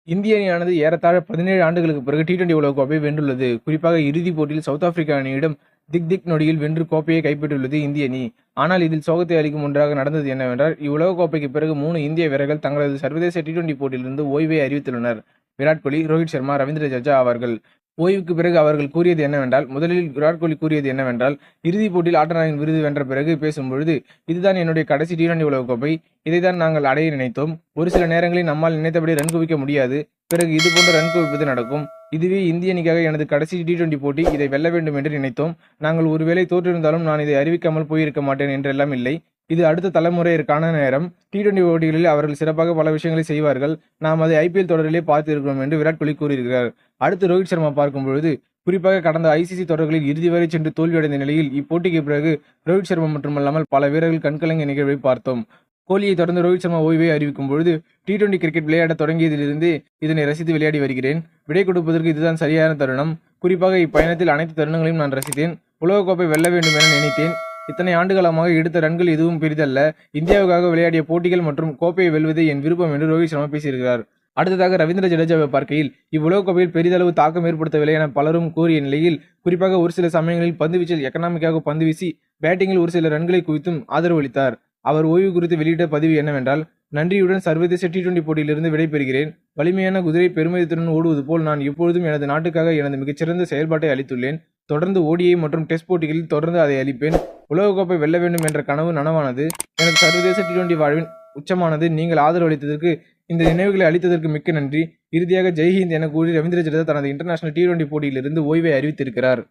இந்திய அணியானது ஏறத்தாழ 17 ஆண்டுகளுக்கு பிறகு டி20 உலகக்கோப்பையை வென்றுள்ளது. குறிப்பாக இறுதிப் போட்டியில் சவுத் ஆப்பிரிக்கா அணியிடம் திக் நொடியில் வென்று கோப்பையை கைப்பற்றியுள்ளது இந்திய அணி. ஆனால் இதில் சோகத்தை அளிக்கும் ஒன்றாக நடந்தது என்னவென்றால், இவ்வுலகக்கோப்பைக்கு பிறகு 3 இந்திய வீரர்கள் தங்களது சர்வதேச டி20 போட்டியிலிருந்து ஓய்வை அறிவித்துள்ளனர். விராட் கோலி, ரோஹித் சர்மா, ரவீந்திர ஜடேஜா ஆவார்கள். ஓய்வுக்கு பிறகு அவர்கள் கூறியது என்னவென்றால், முதலில் விராட் கோலி கூறியது என்னவென்றால், இறுதிப் போட்டியில் ஆட்டநாயகன் விருது வென்ற பிறகு பேசும்பொழுது, இதுதான் என்னுடைய கடைசி டி20 உலகக்கோப்பை. இதைத்தான் நாங்கள் அடைய நினைத்தோம். ஒரு சில நேரங்களில் நம்மால் நினைத்தபடி ரன் குவிக்க முடியாது. பிறகு இதுபோன்ற ரன் குவிப்பது நடக்கும். இதுவே இந்திய அணிக்காக எனது கடைசி டி20 போட்டி. இதை வெல்ல வேண்டும் என்று நினைத்தோம். நாங்கள் ஒருவேளை தோற்றிருந்தாலும் நான் இதை அறிவிக்காமல் போயிருக்க மாட்டேன் என்றெல்லாம் இல்லை. இது அடுத்த தலைமுறையிற்கான நேரம். டி20 போட்டிகளில் அவர்கள் சிறப்பாக பல விஷயங்களை செய்வார்கள். நாம் அதை ஐபிஎல் தொடரிலே பார்த்திருக்கிறோம் என்று விராட் கோலி கூறியிருக்கிறார். அடுத்து ரோஹித் சர்மா பார்க்கும்பொழுது, குறிப்பாக கடந்த ஐசிசி தொடர்களில் இறுதி வரை சென்று தோல்வியடைந்த நிலையில் இப்போட்டிக்கு பிறகு ரோஹித் சர்மா மட்டுமல்லாமல் பல வீரர்கள் கண்கலங்கிய நிகழ்வை பார்த்தோம். கோலியை தொடர்ந்து ரோஹித் சர்மா ஓய்வை அறிவிக்கும் பொழுது, டி20 கிரிக்கெட் விளையாட தொடங்கியதிலிருந்து இதனை ரசித்து விளையாடி வருகிறேன். விடை கொடுப்பதற்கு இதுதான் சரியான தருணம். குறிப்பாக இப்பயணத்தில் அனைத்து தருணங்களையும் நான் ரசித்தேன். உலகக்கோப்பை வெல்ல வேண்டும் என நினைத்தேன். இத்தனை ஆண்டுகாலமாக எடுத்த ரன்கள் எதுவும் பெரிதல்ல. இந்தியாவுக்காக விளையாடிய போட்டிகள் மற்றும் கோப்பையை வெல்வதே என் விருப்பம் என்று ரோஹித் சர்மா பேசியிருக்கிறார். அடுத்ததாக ரவீந்திர ஜடேஜாவை பார்க்கையில், இவ்வுலகக்கோப்பையில் பெரிதளவு தாக்கம் ஏற்படுத்தவில்லை என பலரும் கூறிய நிலையில், குறிப்பாக ஒரு சில சமயங்களில் பந்துவீச்சில் எக்கனாமிக்காக பந்து வீசி பேட்டிங்கில் ஒரு சில ரன்களை குவித்தும் ஆதரவு அளித்தார். அவர் ஓய்வு குறித்து வெளியிட்ட பதிவு என்னவென்றால், நன்றியுடன் சர்வதேச டி20 போட்டியிலிருந்து விடைபெறுகிறேன். வலிமையான குதிரை பெருமிதத்துடன் ஓடுவது போல் நான் எப்பொழுதும் எனது நாட்டுக்காக எனது மிகச்சிறந்த செயல்பாட்டை அளித்துள்ளேன். தொடர்ந்து ஓடிஐ மற்றும் டெஸ்ட் போட்டிகளில் தொடர்ந்து அதை அளிப்பேன். உலகக்கோப்பை வெல்ல வேண்டும் என்ற கனவு நனவானது. எனது சர்வதேச டி20 வாழ்வின் உச்சமானது. நீங்கள் ஆதரவு அளித்ததற்கு, இந்த நினைவுகளை அளித்ததற்கு மிக்க நன்றி. இறுதியாக ஜெய்ஹிந்த் என கூறி ரவீந்திர ஜடேஜா தனது இன்டர்நேஷனல் டி20 போட்டியிலிருந்து ஓய்வை அறிவித்திருக்கிறார்.